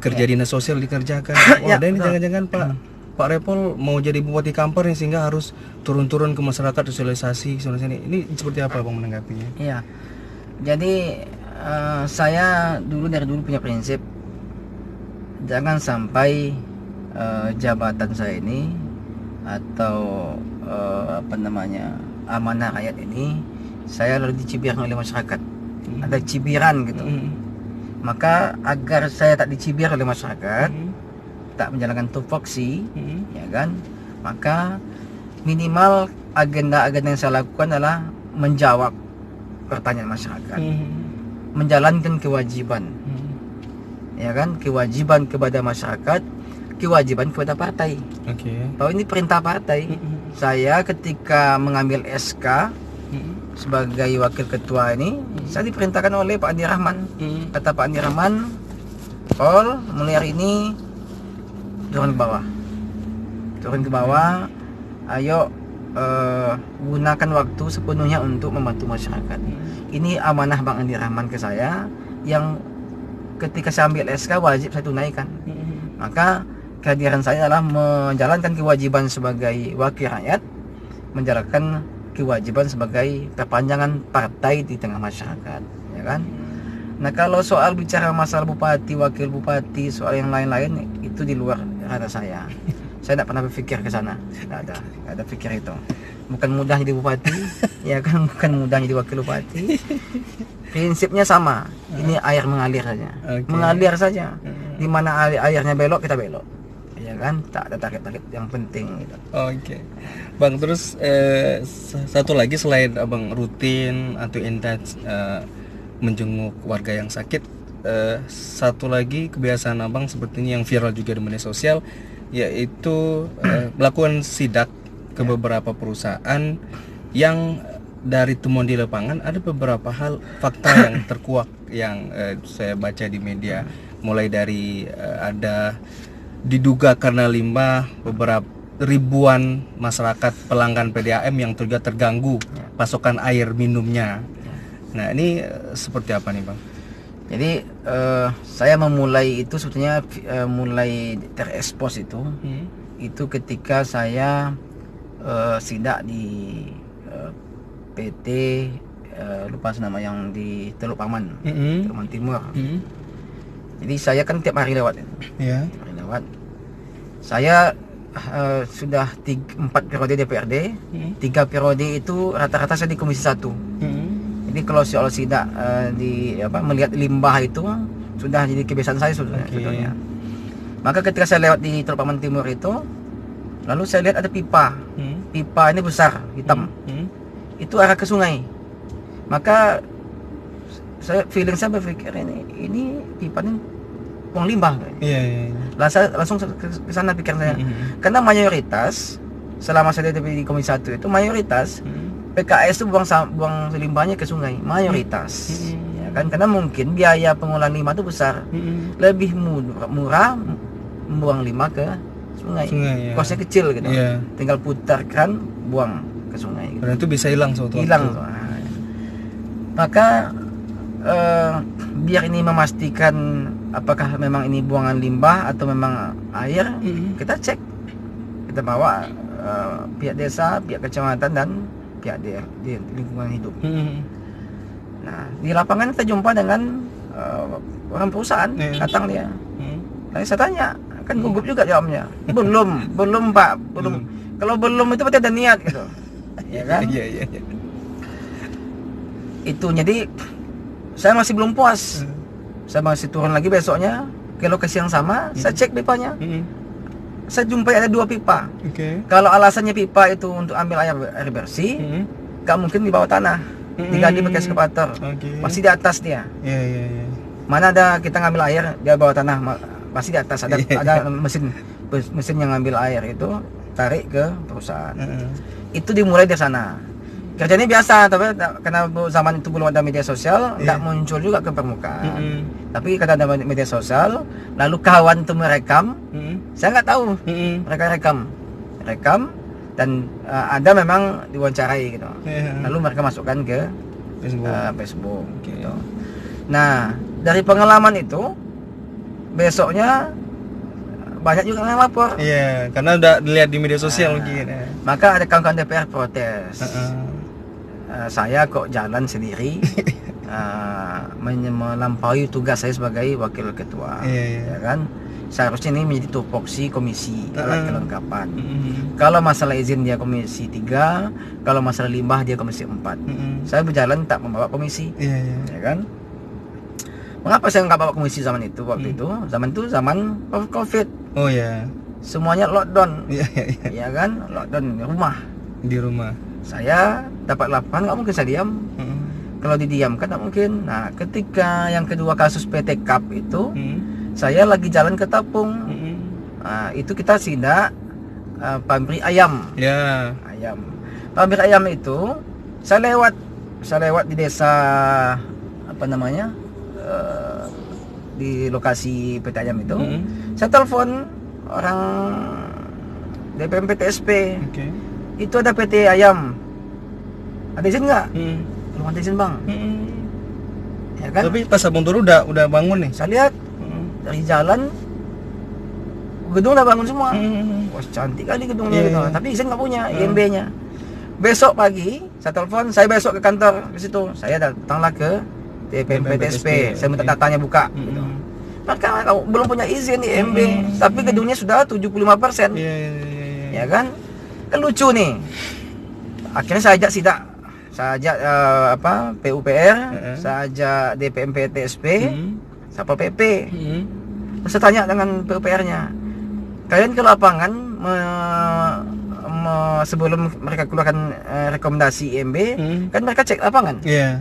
kerja dinas sosial dikerjakan. Wah, Ya, dan ini betul. jangan-jangan Pak Repol mau jadi bupati Kampar nih, sehingga harus turun-turun ke masyarakat sosialisasi sana-sini. Ini seperti apa Bang menanggapinya? Iya. Jadi saya dari dulu punya prinsip jangan sampai jabatan saya ini atau amanah rakyat ini saya lalu dicibirkan oleh masyarakat. Ada cibiran gitu. Maka agar saya tak dicibir oleh masyarakat, tak menjalankan tupoksi, ya kan? Maka minimal agenda-agenda yang saya lakukan adalah menjawab pertanyaan masyarakat, menjalankan kewajiban, ya kan? Kewajiban kepada masyarakat, kewajiban kepada partai. Oke. Bahwa ini perintah partai. Saya ketika mengambil SK sebagai wakil ketua ini, saya diperintahkan oleh Pak Andi Rahman. Kata Pak Andi Rahman, Pol, mulai hari ini turun ke bawah, ayo gunakan waktu sepenuhnya untuk membantu masyarakat. Ini amanah Bang Andi Rahman ke saya, yang ketika saya ambil SK wajib saya tunaikan. Maka kehadiran saya adalah menjalankan kewajiban sebagai wakil rakyat, menjalankan kewajiban sebagai perpanjangan partai di tengah masyarakat, ya kan? Nah, kalau soal bicara masalah bupati, wakil bupati, soal yang lain-lain, itu di luar ranah saya. Saya tidak pernah berpikir ke sana, tidak ada pikir itu. Bukan mudah jadi bupati, ya kan? Bukan mudah jadi wakil bupati. Prinsipnya sama. Ini air mengalir saja, mengalir saja. Di mana airnya belok, kita belok, ya kan? Tak ada target-target yang penting gitu. Oke. Bang, terus satu lagi selain Abang rutin atau intens menjenguk warga yang sakit, satu lagi kebiasaan Abang sepertinya yang viral juga di media sosial, yaitu melakukan sidak ke beberapa perusahaan yang dari temuan di lapangan ada beberapa hal fakta yang terkuak yang saya baca di media, mulai dari ada diduga karena limbah beberapa ribuan masyarakat pelanggan PDAM yang juga terganggu pasokan air minumnya. Nah, ini seperti apa nih Bang? Jadi saya memulai itu sebetulnya mulai terekspos itu ketika saya sidak di PT lupa nama yang di Teluk Paman, Teluk Paman Timur. Jadi saya kan tiap hari lewat itu. Ya. Tiap hari lewat. Saya sudah 4 periode DPRD, 3 periode itu rata-rata saya di Komisi 1. Jadi kalau soal sidak melihat limbah itu sudah jadi kebiasaan saya sebetulnya. Maka ketika saya lewat di Teluk Paman Timur itu, lalu saya lihat ada pipa. Pipa ini besar, hitam. Itu arah ke sungai. Maka saya berpikir ini pipa ini buang limbah. Iya. Langsung ke sana pikiran saya. Karena mayoritas selama saya di Komisi 1 itu mayoritas PKS itu buang limbahnya ke sungai, mayoritas. Ya kan, karena mungkin biaya pengolahan limbah itu besar. Lebih murah buang limbah ke sungai. Ya. Kosnya kecil gitu. Tinggal putarkan, buang ke sungai gitu. Dan itu bisa hilang Hilang. Maka biar ini memastikan apakah memang ini buangan limbah atau memang air, kita cek, kita bawa pihak desa, pihak kecamatan dan pihak di lingkungan hidup. Nah, di lapangan kita jumpa dengan orang perusahaan, datang dia. Nah, saya tanya, kan gugup juga jawabnya. Belum Pak, belum. Kalau belum itu berarti ada niat gitu. Ya kan? Iya. Itu jadi saya masih belum puas. Saya masih turun lagi besoknya ke lokasi yang sama, saya cek pipanya. Saya jumpai ada 2 pipa. Kalau alasannya pipa itu untuk ambil air bersih, gak mungkin di bawah tanah, digali pakai eskavator. Masih di atas dia. Iya. Mana ada kita ngambil air di bawah tanah, masih di atas ada mesin yang ngambil air itu tarik ke perusahaan. Itu dimulai dari sana. Kerjanya biasa, tapi karena zaman itu belum ada media sosial, tidak muncul juga ke permukaan. Tapi karena ada media sosial, lalu kawan itu merekam, saya nggak tahu, mereka rekam dan ada memang diwawancarai gitu. Lalu mereka masukkan ke Facebook. Gitu. Nah, dari pengalaman itu, besoknya banyak juga yang lapor. Iya, karena udah dilihat di media sosial mungkin ya. Maka ada kawan-kawan DPR protes. Heeh. Saya kok jalan sendiri melampaui tugas saya sebagai wakil ketua. Iya. Ya kan? Seharusnya ini menjadi tupoksi komisi kelengkapan. Mm-mm. Kalau masalah izin dia komisi 3, kalau masalah limbah dia komisi 4. Saya berjalan tak membawa komisi. Iya. Ya kan? Mengapa saya nggak bawa komisi zaman itu? Waktu itu zaman COVID. Oh ya. Semuanya lockdown. Iya. Ya kan? Lockdown di rumah. Di rumah. Saya dapat laporan, nggak mungkin saya diam. Kalau didiamkan nggak mungkin. Nah, ketika yang kedua kasus PT Cup itu, saya lagi jalan ke Tapung. Nah, itu kita sidak pabrik ayam. Ya. Ayam. Pabrik ayam itu saya lewat di desa apa namanya? Di lokasi PT ayam itu. Saya telepon orang DPM PTSP. Oke. Itu ada PT ayam. Ada izin nggak? Belum ada izin, Bang. Ya kan? Tapi pas abang turun udah bangun nih. Saya lihat dari jalan gedung udah bangun semua. Wah, cantik kali gedungnya gitu. Tapi izin nggak punya, IMB-nya. Besok pagi saya telepon, saya besok ke kantor ke situ. Saya datanglah ke DPM PTSP. Saya minta datanya buka gitu. Maka belum punya izin IMB, tapi gedungnya sudah 75%. Ya kan? Kan lucu nih. Akhirnya saya ajak sidak. Saya ajak PUPR, saya ajak DPM PTSP, Satpol PP. Terus saya tanya dengan PUPR-nya, kalian ke lapangan sebelum mereka keluarkan rekomendasi IMB, kan mereka cek lapangan. Iya.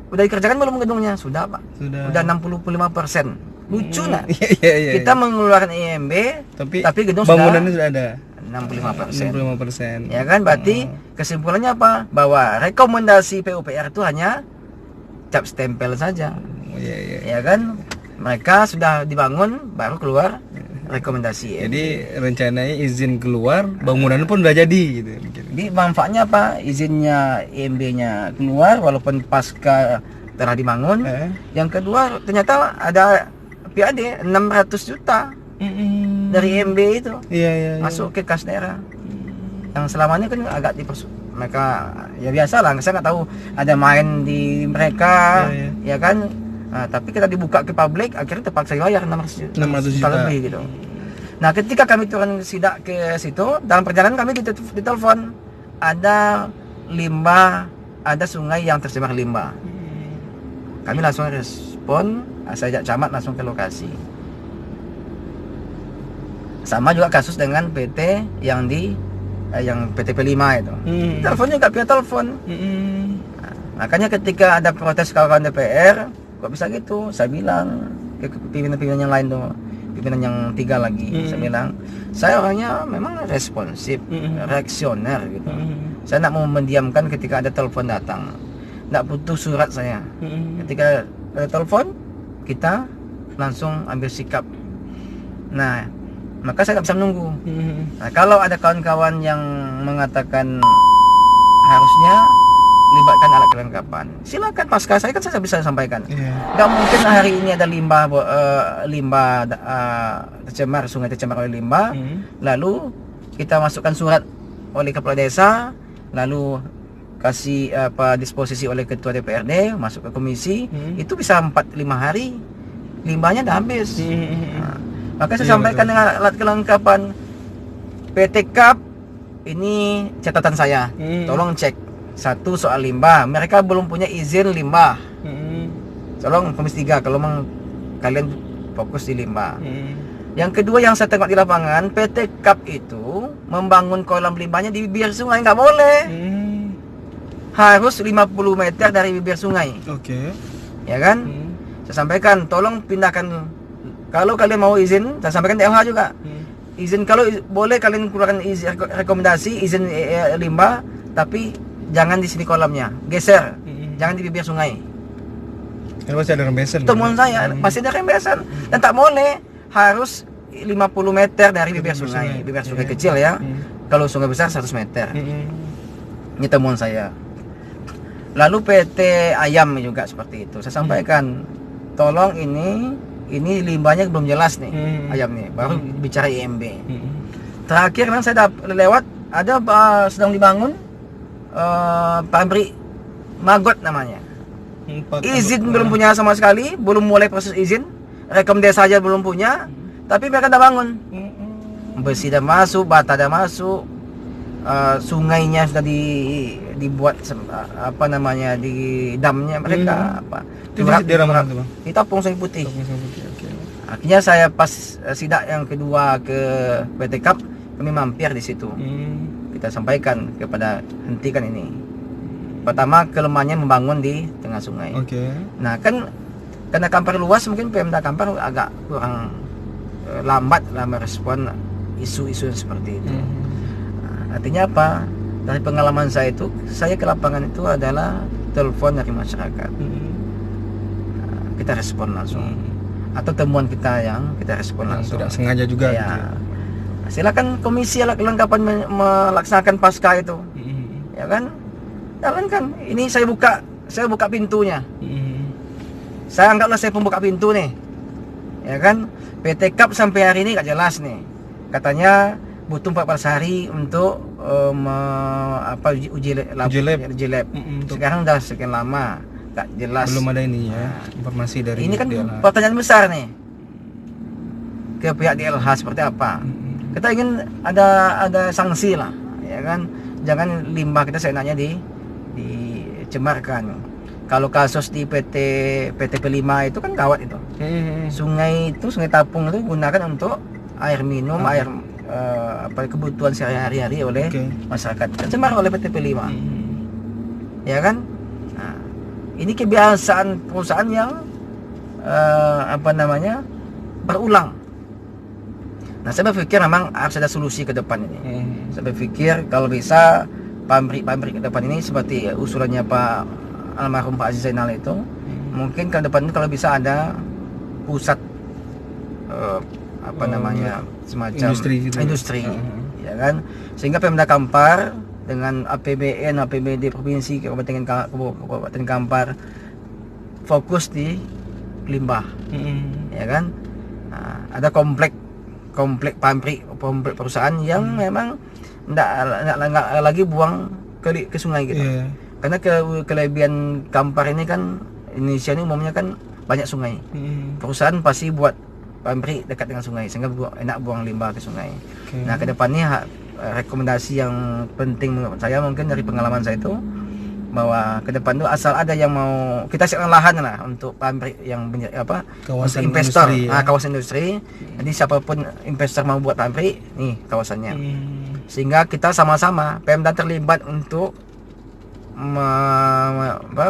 Udah dikerjakan belum gedungnya? Sudah, Pak. Udah 65%. Lucu nggak? Iya. Kita mengeluarkan IMB, tapi gedung bangunannya sudah ada. 65%. Ya kan, berarti kesimpulannya apa? Bahwa rekomendasi PUPR itu hanya cap stempel saja. Iya. Ya kan? Mereka sudah dibangun baru keluar rekomendasi. Jadi rencananya izin keluar, bangunan pun udah jadi gitu. Jadi manfaatnya apa? Izinnya IMB-nya keluar walaupun pasca telah dibangun. Yang kedua ternyata ada PAD 600 juta. Dari IMB itu masuk ke kas daerah. Yang selamanya kan agak mereka ya biasa lah, saya nggak tahu ada main di mereka, ya kan. Nah, tapi kita dibuka ke publik, akhirnya terpaksa bayar 600 juta lebih gitu. Nah, ketika kami turun sidak ke situ, dalam perjalanan kami ditelepon ada limbah, ada sungai yang tercemar limbah. Kami langsung respon, saya ajak camat langsung ke lokasi. Sama juga kasus dengan PT yang PTP 5 itu. Teleponnya nggak via telepon. Nah, makanya ketika ada protes kawan DPR, kok bisa gitu? Saya bilang ke pimpinan-pimpinan yang lain tuh, pimpinan yang 3 lagi, saya bilang, saya orangnya memang responsif, reaksioner gitu. Saya nggak mau mendiamkan ketika ada telepon datang. Nggak butuh surat saya. Ketika ada telepon, kita langsung ambil sikap. Nah, maka saya nggak bisa menunggu. Nah, kalau ada kawan-kawan yang mengatakan harusnya libatkan alat kelengkapan, silakan pasca saya kan saya bisa sampaikan. Nggak mungkin hari ini ada limbah tercemar, sungai tercemar oleh limbah, lalu kita masukkan surat oleh kepala desa, lalu kasih disposisi oleh ketua DPRD, masuk ke komisi, itu bisa 4-5 hari limbahnya udah habis. Nah, maka saya sampaikan dengan alat kelengkapan PT Cup, ini catatan saya. Tolong cek. Satu, soal limbah. Mereka belum punya izin limbah. Tolong komisi 3 kalau memang kalian fokus di limbah. Yang kedua yang saya tengok di lapangan, PT Cup itu membangun kolam limbahnya di bibir sungai, nggak boleh. Harus 50 meter dari bibir sungai. Oke. Ya kan? Saya sampaikan, tolong pindahkan. Kalau kalian mau izin, saya sampaikan DLH juga. Izin kalau boleh kalian keluarkan izin rekomendasi izin limbah, tapi jangan di sini kolamnya, geser. Jangan di bibir sungai. Kan pasti ada rembesan. Temuan saya pasti ada rembesan dan tak boleh, harus 50 meter dari bibir sungai. Bibir sungai kecil ya. Kalau sungai besar 100 meter. Ini temuan saya. Lalu PT Ayam juga seperti itu. Saya sampaikan, tolong ini ini limbahnya belum jelas nih ayam nih, baru bicara IMB. Terakhir kan saya lewat ada sedang dibangun pabrik maggot namanya. Izin belum punya sama sekali, belum mulai proses izin, rekomendasi saja belum punya, tapi mereka udah bangun. Besi udah masuk, bata udah masuk, sungainya sudah dibuat apa namanya di damnya mereka apa. Itu di daerah mana tuh, Bang? Di Tapung Sungai Putih. Okay. Akhirnya saya pas sidak yang kedua ke PT Kap, kami mampir di situ. Kita sampaikan kepada hentikan ini. Pertama, kelemahannya membangun di tengah sungai. Nah kan karena Kampar luas, mungkin Pemda Kampar agak kurang lambat lah merespon isu-isu seperti itu. Artinya apa? Dari pengalaman saya itu, saya ke lapangan itu adalah telepon dari masyarakat. Kita respon langsung. Atau temuan kita yang kita respon langsung. Tidak sengaja juga. Ya. Gitu ya. Silakan komisi kelengkapan melaksanakan pasca itu. Ya kan? Jalankan. Ini saya buka pintunya. Saya anggaplah saya pembuka pintu nih. Ya kan? PT Kap sampai hari ini gak jelas nih. Katanya butuh 14 hari untuk uji lab. Sekarang udah sekian lama, gak jelas. Belum ada ini ya, informasi dari ini kan DLH. Pertanyaan besar nih ke pihak DLH seperti apa. Kita ingin ada sanksi lah, ya kan. Jangan limbah kita seenaknya dicemarkan. Kalau kasus di PT P5 itu kan gawat itu. Sungai Tapung itu gunakan untuk air minum, air kebutuhan sehari-hari oleh masyarakat. Tercemar oleh PT P5. Ya kan? Nah, ini kebiasaan perusahaan yang berulang. Nah, saya berpikir memang harus ada solusi ke depan ini. Saya berpikir kalau bisa pabrik-pabrik ke depan ini seperti usulannya Pak almarhum Pak Aziz Zainal itu, mungkin ke depan itu kalau bisa ada pusat semacam industri ya kan, sehingga Pemda Kampar dengan APBN, APBD provinsi Kabupaten Kampar fokus di limbah, ya kan. Nah, ada komplek pabrik perusahaan yang memang enggak lagi buang ke sungai gitu. Karena kelebihan Kampar ini kan, Indonesia ini umumnya kan banyak sungai. Perusahaan pasti buat pabrik dekat dengan sungai sehingga enak buang limbah ke sungai. Nah, ke depannya rekomendasi yang penting menurut saya mungkin dari pengalaman saya itu, bahwa ke depan itu asal ada yang mau kita siapkan lahan lah untuk pabrik yang kawasan investor, industri, ya? Kawasan industri. Jadi siapapun investor mau buat pabrik, nih kawasannya. Sehingga kita sama-sama Pemda terlibat untuk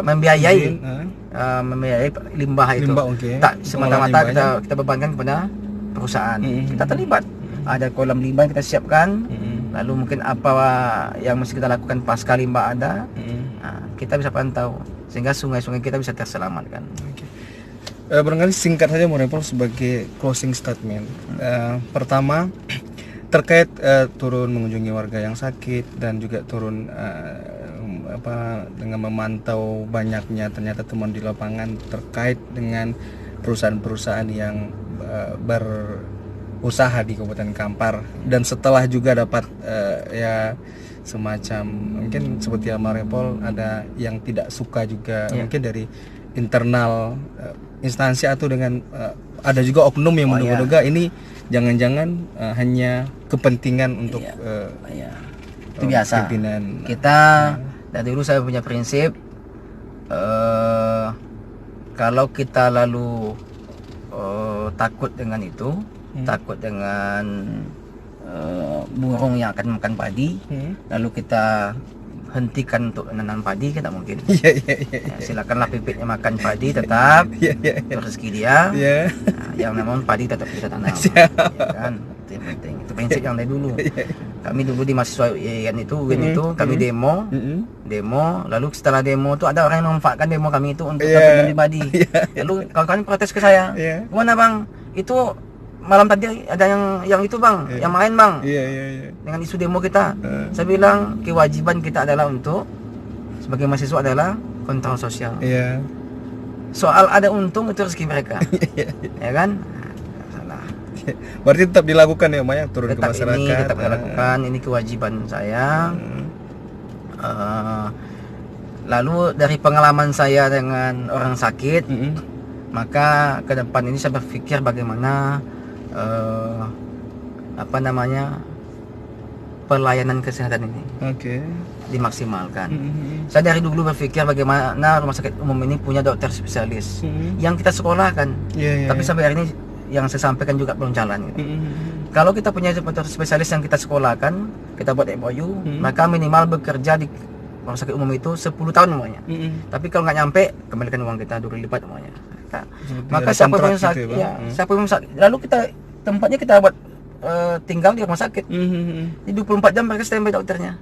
membiayai limbah itu. Tak semata-mata kita bebankan kepada perusahaan. Kita terlibat. Ada kolam limbah yang kita siapkan. Lalu mungkin apa yang mesti kita lakukan pasca limbah ada. Nah, kita bisa pantau sehingga sungai-sungai kita bisa terselamatkan. Barangkali singkat saja Repol sebagai closing statement. Pertama, terkait turun mengunjungi warga yang sakit dan juga turun dengan memantau banyaknya ternyata temuan di lapangan terkait dengan perusahaan-perusahaan yang berusaha di Kabupaten Kampar, dan setelah juga dapat semacam mungkin seperti Repol ada yang tidak suka juga mungkin dari internal instansi atau dengan ada juga oknum yang menduga-duga ini jangan-jangan hanya kepentingan untuk itu biasa. Pimpinan. Kita dari dulu saya punya prinsip, kalau kita lalu takut dengan itu, takut dengan burung yang akan makan padi, lalu kita hentikan untuk menanam padi, kan tak mungkin. Silakanlah pipitnya makan padi tetap, rezeki dia. Nah, yang memang padi tetap kita tanam. Ya kan? Itu yang penting. Itu prinsip yang dari dulu. Kami dulu di mahasiswa UIN itu kami demo, lalu setelah demo itu ada orang yang memanfaatkan demo kami itu untuk kepentingan pribadi. Lalu kawan-kawan protes ke saya, "Gimana Bang? Itu malam tadi ada yang itu Bang, yang main Bang." Dengan isu demo kita. Saya bilang kewajiban kita adalah untuk sebagai mahasiswa adalah kontrol sosial. soal ada untung itu rezeki mereka. Ya kan? Salah. Berarti tetap dilakukan ya Maya, turun ke Tetap masyarakat. ini tetap kita lakukan, ini kewajiban saya. Lalu dari pengalaman saya dengan orang sakit, maka ke depan ini saya berpikir bagaimana pelayanan kesehatan ini dimaksimalkan. Saya dari dulu berpikir bagaimana rumah sakit umum ini punya dokter spesialis yang kita sekolahkan, tapi sampai hari ini yang saya sampaikan juga belum jalan. Kalau kita punya dokter spesialis yang kita sekolahkan, kita buat MOU, maka minimal bekerja di rumah sakit umum itu 10 tahun umurnya. Tapi kalau nggak nyampe, kembalikan uang kita 2 kali lipat umurnya. Maka siapa pun sakit, siapa pun sakit, lalu kita tempatnya kita buat tinggal di rumah sakit. Di 24 jam mereka standby dokternya.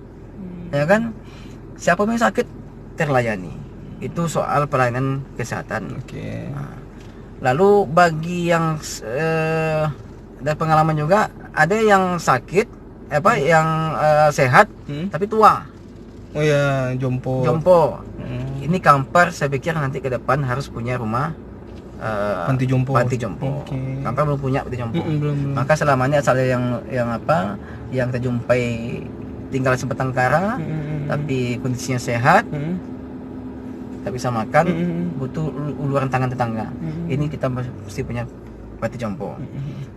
Ya kan? Siapa pun sakit terlayani. Itu soal pelayanan kesehatan. Lalu bagi yang dari pengalaman juga, ada yang sakit yang sehat tapi tua. Oh ya, jompo. Ini Kampar saya pikir nanti ke depan harus punya rumah panti jompo. Kampar belum punya panti jompo. Maka selamanya asal yang kita jumpai tinggal di sebatang kara, tapi kondisinya sehat, tak bisa makan, butuh uluran tangan tetangga. Ini kita mesti punya panti jompo.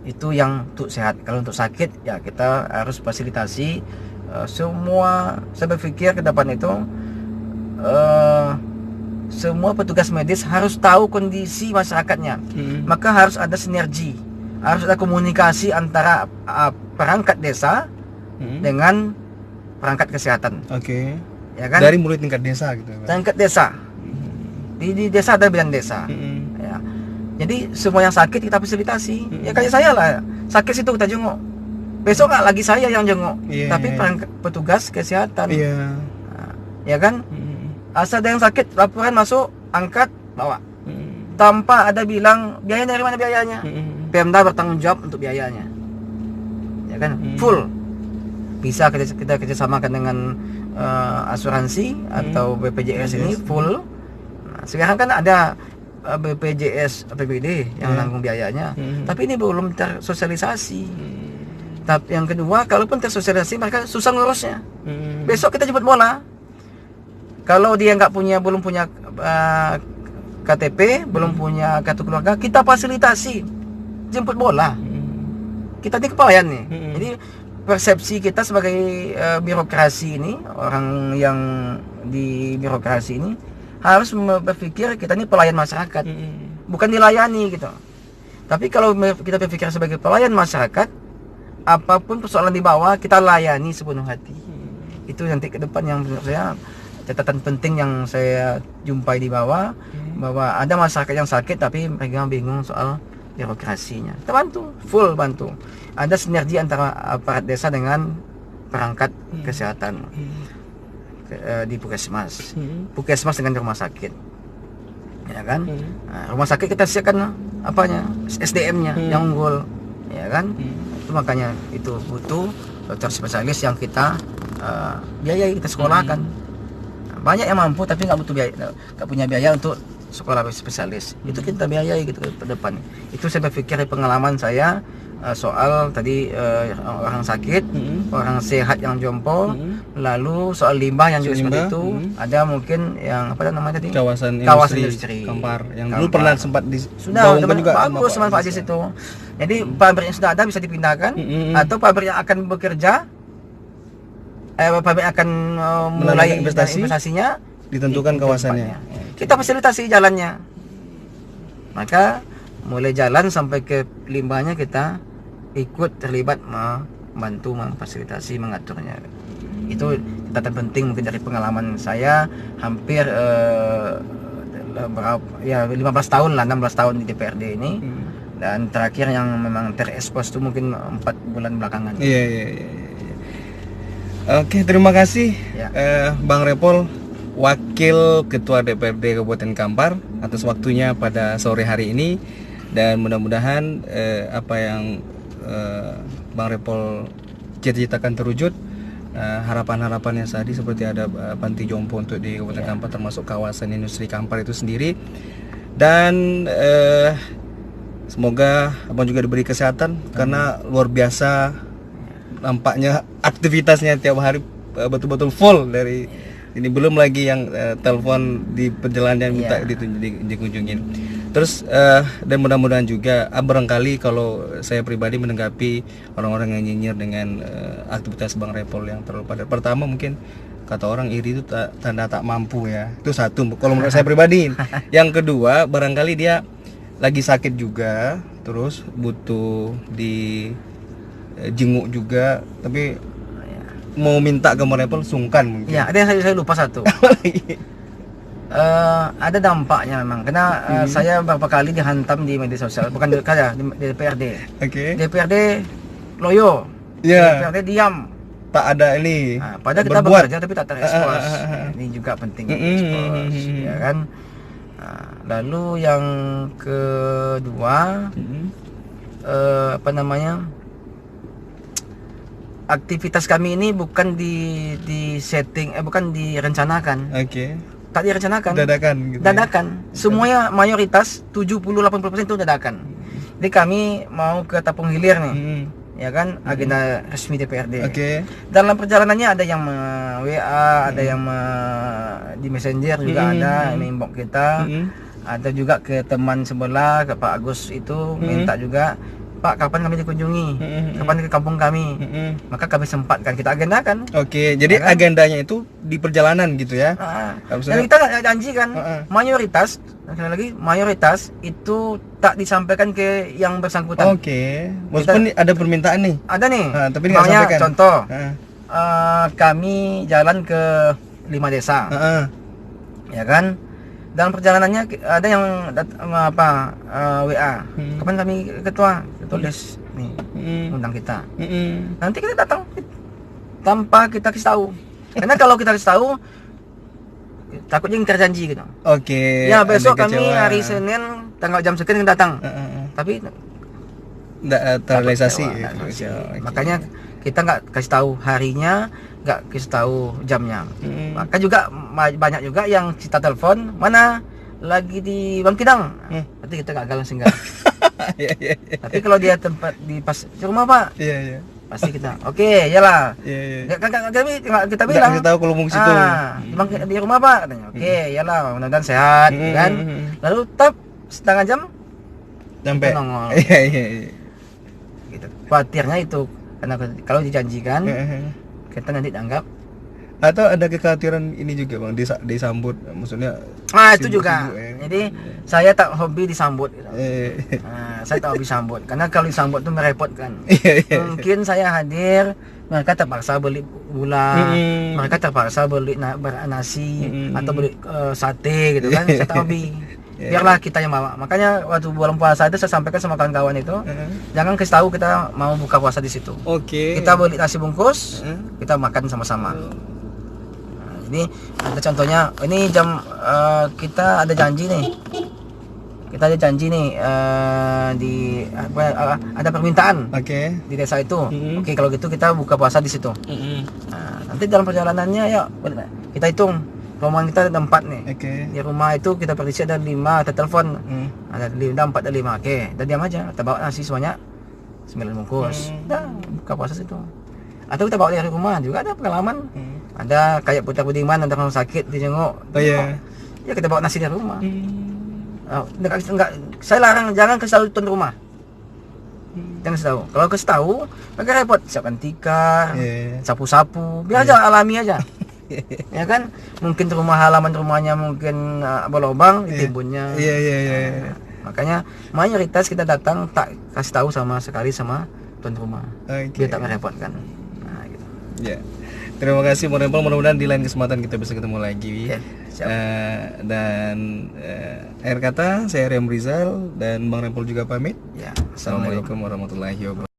Itu yang untuk sehat. Kalau untuk sakit ya kita harus fasilitasi semua. Saya berpikir ke depan itu semua petugas medis harus tahu kondisi masyarakatnya. Maka harus ada sinergi, harus ada komunikasi antara perangkat desa dengan perangkat kesehatan. Ya kan? Dari mulai tingkat desa gitu. Tingkat desa. Di desa ada bidan desa. Ya. Jadi semua yang sakit kita fasilitasi. Ya kayak saya lah, sakit situ kita jenguk. Besok nggak lagi saya yang jenguk, tapi perangkat petugas kesehatan. Ya kan? Asal ada yang sakit, laporan masuk, angkat, bawa. Tanpa ada bilang biaya dari mana biayanya. Pemda bertanggung jawab untuk biayanya. Ya kan? Full. Bisa kita kerjasamakan dengan asuransi atau BPJS ini full. Nah, sekarang kan ada BPJS APBD yang nanggung biayanya, tapi ini belum tersosialisasi. Tapi yang kedua, kalaupun tersosialisasi mereka susah ngurusnya. Besok kita jemput bola. Kalau dia belum punya KTP, belum punya kartu keluarga, kita fasilitasi jemput bola. Kita ini kepelayan nih. Jadi persepsi kita sebagai birokrasi ini, orang yang di birokrasi ini harus berpikir kita ini pelayan masyarakat, bukan dilayani gitu. Tapi kalau kita berpikir sebagai pelayan masyarakat, apapun persoalan di bawah kita layani sepenuh hati. Itu nanti ke depan yang menurut saya catatan penting yang saya jumpai di bawah, bahwa ada masyarakat yang sakit tapi mereka bingung soal birokrasinya. Kita bantu, full bantu. Ada sinergi antara aparat desa dengan perangkat kesehatan di puskesmas, puskesmas dengan rumah sakit, ya kan? Nah, rumah sakit kita siapkan SDM-nya yang unggul, ya kan? Itu makanya itu butuh dokter spesialis yang kita biayai, kita sekolahkan. Banyak yang mampu tapi nggak butuh biaya, nggak punya biaya untuk sekolah spesialis. Itu kita biayai gitu ke depan. Itu saya berpikir dari pengalaman saya soal tadi orang sakit, orang sehat yang jompo, lalu soal limbah yang juga seperti itu. Ada mungkin yang tadi? Kawasan industri Kampar yang dulu pernah sempat sudah juga bagus manfaat di situ. Jadi pabrik yang sudah ada bisa dipindahkan, atau pabrik yang akan bekerja, pabrik akan mulai investasinya, ditentukan kawasannya. Kita fasilitasi jalannya. Maka mulai jalan sampai ke limbahnya kita ikut terlibat membantu memfasilitasi mengaturnya. Itu catatan penting mungkin dari pengalaman saya hampir 15 tahun lah, 16 tahun di DPRD ini. Dan terakhir yang memang terekspos itu mungkin 4 bulan belakangan. Iya. Oke, terima kasih Bang Repol, Wakil Ketua DPRD Kabupaten Kampar, atas waktunya pada sore hari ini. Dan mudah-mudahan apa yang Bang Repol cita-citakan terwujud. Harapan-harapan yang tadi seperti ada panti jompo untuk di Kabupaten Kampar, termasuk kawasan industri Kampar itu sendiri. Dan semoga abang juga diberi kesehatan karena luar biasa nampaknya aktivitasnya tiap hari betul-betul full dari ini, belum lagi yang telepon di perjalanan minta dikunjungin. Terus dan mudah-mudahan juga barangkali kalau saya pribadi menanggapi orang-orang yang nyinyir dengan aktivitas Bang Repol yang terlalu padat. Pertama mungkin kata orang iri itu tanda tak mampu ya. Itu satu kalau menurut saya pribadi. Yang kedua barangkali dia lagi sakit juga, terus butuh di jenguk juga, tapi mau minta ke Bang Repol sungkan mungkin. Ya, ada yang saya lupa satu. Ada dampaknya memang karena saya beberapa kali dihantam di media sosial, bukan di DPRD. Oke. DPRD loyo, DPRD diam. Tak ada ini. Padahal kita bekerja tapi tak terekspos. Ini juga penting ekspos, ya kan. Lalu yang kedua, apa namanya? Aktivitas kami ini bukan di setting, bukan direncanakan. Oke. Tak direncanakan. Dadakan gitu. Dadakan. Semuanya mayoritas 70-80% itu dadakan. Jadi kami mau ke Tapung Hilir nih. Ya kan, agenda resmi DPRD. Oke. Dalam perjalanannya ada yang WA, ada yang di Messenger juga ada yang inbox kita. Ada juga ke teman sebelah, ke Pak Agus itu minta juga, Pak, kapan kami dikunjungi? Kapan ke kampung kami? Maka kami sempatkan, kita agendakan. Oke, jadi Ya kan? agendanya itu di perjalanan gitu ya? Dan kita nggak janji kan, mayoritas, sekali lagi mayoritas itu tak disampaikan ke yang bersangkutan. Oke, walaupun ada permintaan nih. Ada nih, tapi nggak makanya sampaikan. contoh, kami jalan ke 5 desa, ya kan? Dalam perjalanannya ada yang WA, kapan kami ketua tulis nih undang kita. Nanti kita datang tanpa kita kasih tahu. Karena kalau kita kasih tahu takutnya ingkar janji gitu. Oke. Ya besok kami hari Senin tanggal jam sekian datang. Tapi nggak terrealisasi. Makanya kita nggak kasih tahu harinya, nggak kasih tahu jamnya. Maka juga banyak juga yang kita telepon, mana lagi di Bangkidang, berarti kita gagal singgah. Tapi kalau dia tempat di pas di rumah Pak, pasti kita oke, iyalah. Kita bilang kita tahu kalau mau ke situ. Di rumah Pak, katanya. Oke, iyalah, mudah-mudahan sehat, kan. Lalu tap setengah jam sampai nongol. Iya. Gitu. Khawatirnya itu karena kalau dijanjikan kita nanti dianggap, atau ada kekhawatiran ini juga Bang, disambut, maksudnya itu juga jadi saya tak hobi disambut gitu. Saya tak hobi sambut karena kalau disambut itu merepotkan. Mungkin saya hadir, mereka terpaksa beli gula, mereka terpaksa beli nasi atau beli sate gitu kan. Saya tak hobi. Biarlah kita yang bawa. Makanya waktu bulan puasa itu saya sampaikan sama kawan-kawan itu, jangan kasih tahu kita mau buka puasa di situ. Oke. Kita beli nasi bungkus, kita makan sama-sama. Jadi ada contohnya, ini jam kita ada janji nih. Kita ada janji nih di ada permintaan. Di desa itu. Oke, kalau gitu kita buka puasa di situ. Nanti dalam perjalanannya ya kita hitung. Rumah kita ada 4 nih. Di rumah itu kita prediksi ada 5, kita telepon. Ada 4 ada 5. Oke, kita diam aja. Kita bawa nasi semuanya 9 bungkus. Udah, buka puasa situ. Atau kita bawa dari rumah juga ada pengalaman. Ada kayak Putra Budiman ada orang sakit dijenguk. Ya kita bawa nasi dari rumah. Enggak, saya larang jangan kasih tahu tuan rumah. Jangan kasih tahu. Kalau kasih tahu, mereka repot siapkan tikar, sapu-sapu, biar aja alami aja. Ya kan, mungkin halaman rumahnya mungkin berlubang ditimbunnya. Makanya mayoritas kita datang tak kasih tahu sama sekali sama tuan rumah, biar tak merepotkan. Gitu. Terima kasih Bang Repol, mudah-mudahan di lain kesempatan kita bisa ketemu lagi. Dan akhir kata saya Riam Rizal dan Bang Repol juga pamit. Assalamualaikum warahmatullahi wabarakatuh.